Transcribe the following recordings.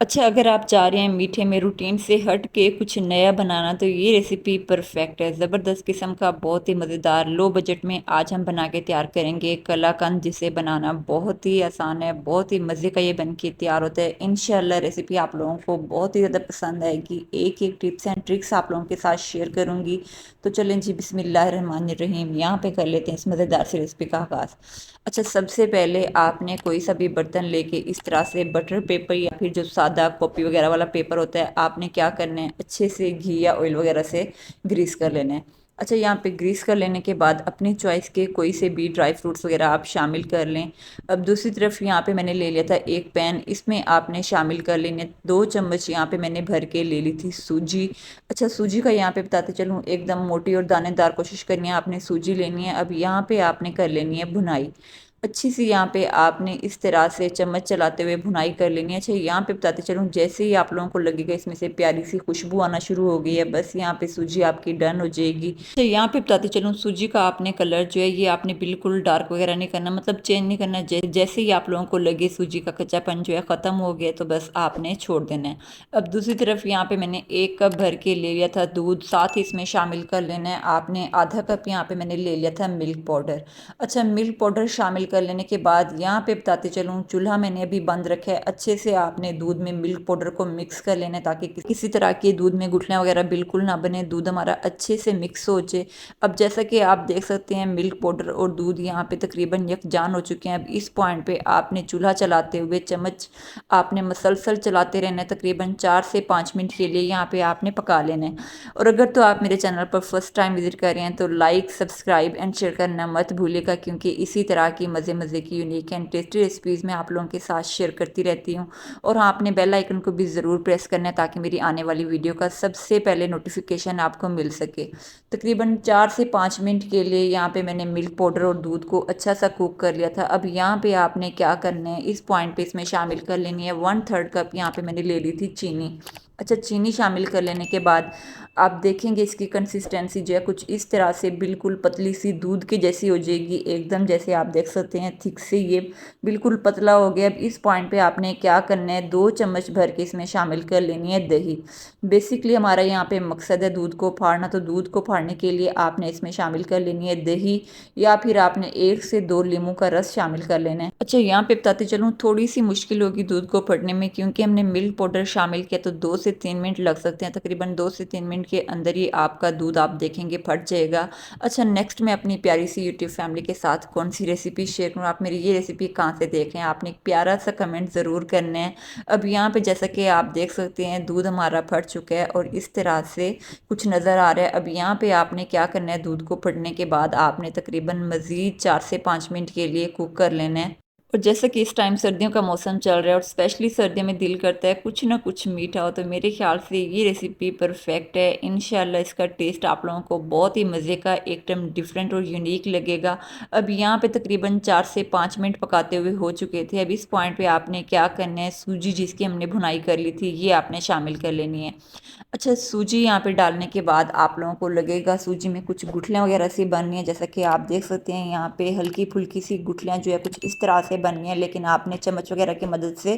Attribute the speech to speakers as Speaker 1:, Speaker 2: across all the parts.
Speaker 1: अच्छा, अगर आप चाह रहे हैं मीठे में रूटीन से हट के कुछ नया बनाना तो ये रेसिपी परफेक्ट है। ज़बरदस्त किस्म का बहुत ही मज़ेदार लो बजट में आज हम बना के तैयार करेंगे कलाकंद, जिसे बनाना बहुत ही आसान है, बहुत ही मज़े का ये बन के तैयार होता है। इंशाल्लाह रेसिपी आप लोगों को बहुत ही ज़्यादा पसंद आएगी। एक एक टिप्स एंड ट्रिक्स आप लोगों के साथ शेयर करूँगी। तो चलें जी, बिस्मिल्लाहिर्रहमानिर्रहीम, यहाँ पे कर लेते हैं इस मज़ेदार सी रेसिपी का आगाज़। अच्छा, सबसे पहले आपने कोई सा भी बर्तन लेके इस तरह से बटर पेपर या फिर जो सादा कॉपी वगैरह वाला पेपर होता है, आपने क्या करना है, अच्छे से घी या ऑयल वगैरह से ग्रीस कर लेना है। अच्छा, यहाँ पे ग्रीस कर लेने के बाद अपनी चॉइस के कोई से भी ड्राई फ्रूट्स वगैरह आप शामिल कर लें। अब दूसरी तरफ यहाँ पे मैंने ले लिया था एक पैन, इसमें आपने शामिल कर लेने 2 चम्मच यहाँ पे मैंने भर के ले ली थी सूजी। अच्छा, सूजी का यहाँ पे बताते चलूँ, एकदम मोटी और दानेदार कोशिश करनी है आपने सूजी लेनी है। अब यहाँ पे आपने कर लेनी है भुनाई अच्छी सी। यहाँ पे आपने इस तरह से चम्मच चलाते हुए भुनाई कर लेनी है। अच्छा, यहाँ पे बताते चलूँ, जैसे ही आप लोगों को लगेगा इसमें से प्यारी सी खुशबू आना शुरू हो गई है, बस यहाँ पे सूजी आपकी डन हो जाएगी। अच्छा, यहाँ पे बताते चलूँ, सूजी का आपने कलर जो है ये आपने बिल्कुल डार्क वगैरह नहीं करना, मतलब चेंज नहीं करना। जैसे ही आप लोगों को लगे सूजी का कच्चापन जो है ख़त्म हो गया, तो बस आपने छोड़ देना है। अब दूसरी तरफ यहाँ पे मैंने 1 कप भर के ले लिया था दूध, साथ ही इसमें शामिल कर लेना है आपने आधा कप यहाँ पे मैंने ले लिया था मिल्क पाउडर। अच्छा, मिल्क पाउडर शामिल कर लेने के बाद यहाँ पे बताते चलूँ, चूल्हा मैंने अभी बंद रखा है। अच्छे से आपने दूध में मिल्क पाउडर को मिक्स कर लेना है, ताकि किसी तरह के दूध में गुठलियाँ वगैरह बिल्कुल ना बने, दूध हमारा अच्छे से मिक्स हो जाए। अब जैसा कि आप देख सकते हैं, मिल्क पाउडर और दूध यहाँ पे तकरीबन यकजान हो चुके हैं। अब इस पॉइंट पे आपने चूल्हा चलाते हुए चम्मच आपने मसलसल चलाते रहना है, तकरीबन 4 से 5 मिनट के लिए यहाँ पे आपने पका लेना है। और अगर तो आप मेरे चैनल पर फर्स्ट टाइम विजिट कर रहे हैं तो लाइक, सब्सक्राइब एंड शेयर करना मत भूलिएगा, क्योंकि इसी तरह की मज़े मज़े की यूनिक एंड टेस्टी रेसिपीज़ मैं आप लोगों के साथ शेयर करती रहती हूँ। और हाँ, आपने बेल आइकन को भी ज़रूर प्रेस करना है, ताकि मेरी आने वाली वीडियो का सबसे पहले नोटिफिकेशन आपको मिल सके। तकरीबन 4 से 5 मिनट के लिए यहाँ पे मैंने मिल्क पाउडर और दूध को अच्छा सा कुक कर लिया था। अब यहाँ पे आपने क्या करना है, इस पॉइंट पे इसमें शामिल कर लेनी है 1/3 कप यहाँ पे मैंने ले ली थी चीनी। अच्छा, चीनी शामिल कर लेने के बाद आप देखेंगे इसकी कंसिस्टेंसी जो है कुछ इस तरह से बिल्कुल पतली सी दूध की जैसी हो जाएगी एकदम, जैसे आप देख सकते हैं थिक से ये बिल्कुल पतला हो गया। अब इस पॉइंट पे आपने क्या करना है, 2 चम्मच भर के इसमें शामिल कर लेनी है दही। बेसिकली हमारा यहाँ पे मकसद है दूध को फाड़ना, तो दूध को फाड़ने के लिए आपने इसमें शामिल कर लेनी है दही, या फिर आपने 1 से 2 लीमू का रस शामिल कर लेना है। अच्छा, यहाँ पे बताते चलूँ, थोड़ी सी मुश्किल होगी दूध को फटने में, क्योंकि हमने मिल्क पाउडर शामिल किया, तो 2 से 3 मिनट लग सकते हैं। तकरीबन 2 से 3 मिनट के अंदर ही आपका दूध आप देखेंगे फट जाएगा। अच्छा, नेक्स्ट मैं अपनी प्यारी सी यूट्यूब फैमिली के साथ कौन सी रेसिपी शेयर करूँ, आप मेरी ये रेसिपी कहाँ से देख रहे हैं, आपने एक प्यारा सा कमेंट ज़रूर करना है। अब यहाँ पे जैसा कि आप देख सकते हैं दूध हमारा फट चुका है और इस तरह से कुछ नज़र आ रहा है। अब यहाँ पे आपने क्या करना है, दूध को फटने के बाद आपने तकरीबन मज़ीद 4 से 5 मिनट के लिए कुक कर लेना है। और जैसा कि इस टाइम सर्दियों का मौसम चल रहा है और स्पेशली सर्दियों में दिल करता है कुछ ना कुछ मीठा हो, तो मेरे ख्याल से ये रेसिपी परफेक्ट है। इंशाल्लाह इसका टेस्ट आप लोगों को बहुत ही मज़े का, एकदम डिफरेंट और यूनिक लगेगा। अब यहाँ पे तकरीबन 4 से 5 मिनट पकाते हुए हो चुके थे। अब इस पॉइंट पे आपने क्या करना है, सूजी जिसकी हमने भुनाई कर ली थी ये आपने शामिल कर लेनी है। अच्छा, सूजी यहाँ पे डालने के बाद आप लोगों को लगेगा सूजी में कुछ गुठलियाँ वगैरह सी बननी है, जैसा कि आप देख सकते हैं यहाँ पे हल्की फुल्की सी गुठलियाँ जो है कुछ इस तरह से बननी है, लेकिन आपने चम्मच वगैरह की मदद से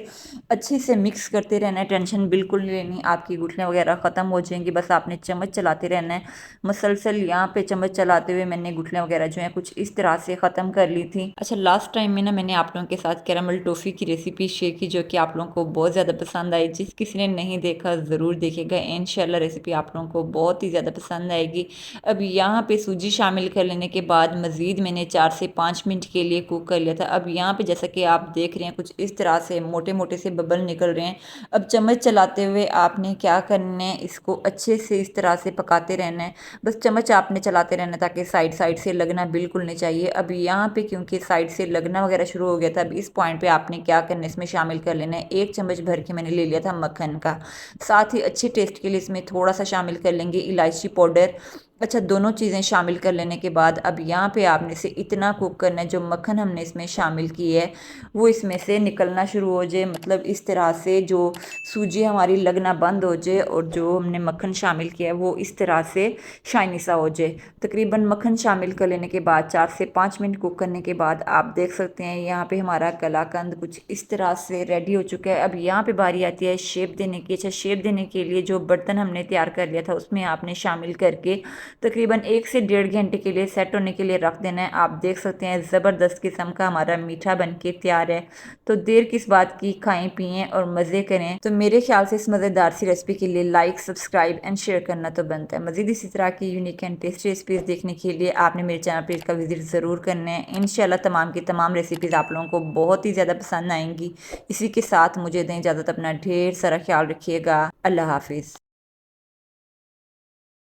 Speaker 1: अच्छे से मिक्स करते रहना है। टेंशन बिल्कुल नहीं लेनी, आपकी गुठलियाँ वगैरह ख़त्म हो जाएंगी, बस आपने चम्मच चलाते रहना है मसलसल। यहाँ पे चम्मच चलाते हुए मैंने गुठलियाँ वगैरह जो है कुछ इस तरह से ख़त्म कर ली थी। अच्छा, लास्ट टाइम में ना मैंने आप लोगों के साथ कैरामल टॉफ़ी की रेसिपी शेयर की, जो कि आप लोगों को बहुत ज़्यादा पसंद आई। जिस किसी ने नहीं देखा ज़रूर देखेगा, इंशाल्लाह रेसिपी आप लोगों को बहुत ही ज़्यादा पसंद आएगी। अब यहाँ पे सूजी शामिल कर लेने के बाद मज़ीद मैंने 4 से 5 मिनट के लिए कुक कर लिया था। अब यहाँ पे जैसा कि आप देख रहे हैं कुछ इस तरह से मोटे मोटे से बबल निकल रहे हैं। अब चम्मच चलाते हुए आपने क्या करना है, इसको अच्छे से इस तरह से पकाते रहना है, बस चम्मच आपने चलाते रहना ताकि साइड साइड से लगना बिल्कुल नहीं चाहिए। अब यहाँ पे क्योंकि साइड से लगना वगैरह शुरू हो गया था, अब इस पॉइंट पे आपने क्या करना है, इसमें शामिल कर लेना है 1 चम्मच भर के मैंने ले लिया था मक्खन का। साथ ही अच्छे टेस्ट के लिए इसमें थोड़ा सा शामिल कर लेंगे इलायची पाउडर। अच्छा, दोनों चीज़ें शामिल कर लेने के बाद अब यहाँ पे आपने इसे इतना कुक करना है, जो मक्खन हमने इसमें शामिल की है वो इसमें से निकलना शुरू हो जाए, मतलब इस तरह से जो सूजी हमारी लगना बंद हो जाए और जो हमने मक्खन शामिल किया है वो इस तरह से शाइनी सा हो जाए। तकरीबन मक्खन शामिल कर लेने के बाद 4 से 5 मिनट कुक करने के बाद आप देख सकते हैं यहाँ पे हमारा कलाकंद कुछ इस तरह से रेडी हो चुका है। अब यहाँ पे बारी आती है शेप देने की। अच्छा, शेप देने के लिए जो बर्तन हमने तैयार कर लिया था उसमें आपने शामिल करके तकरीबन 1 से 1.5 घंटे के लिए सेट होने के लिए रख देना है। आप देख सकते हैं ज़बरदस्त किस्म का हमारा मीठा बनके तैयार है। तो देर किस बात की, खाएं पिएं और मज़े करें। तो मेरे ख्याल से इस मज़ेदार सी रेसिपी के लिए लाइक, सब्सक्राइब एंड शेयर करना तो बनता है। मज़ीद इसी तरह की यूनिक एंड टेस्टी रेसिपीज़ देखने के लिए आपने मेरे चैनल पेज का विजिट ज़रूर करना है। इंशाल्लाह तमाम की तमाम रेसिपीज़ आप लोगों को बहुत ही ज़्यादा पसंद आएंगी। इसी के साथ मुझे दें इजाज़त, अपना ढेर सारा ख्याल रखिएगा। अल्लाह हाफिज़।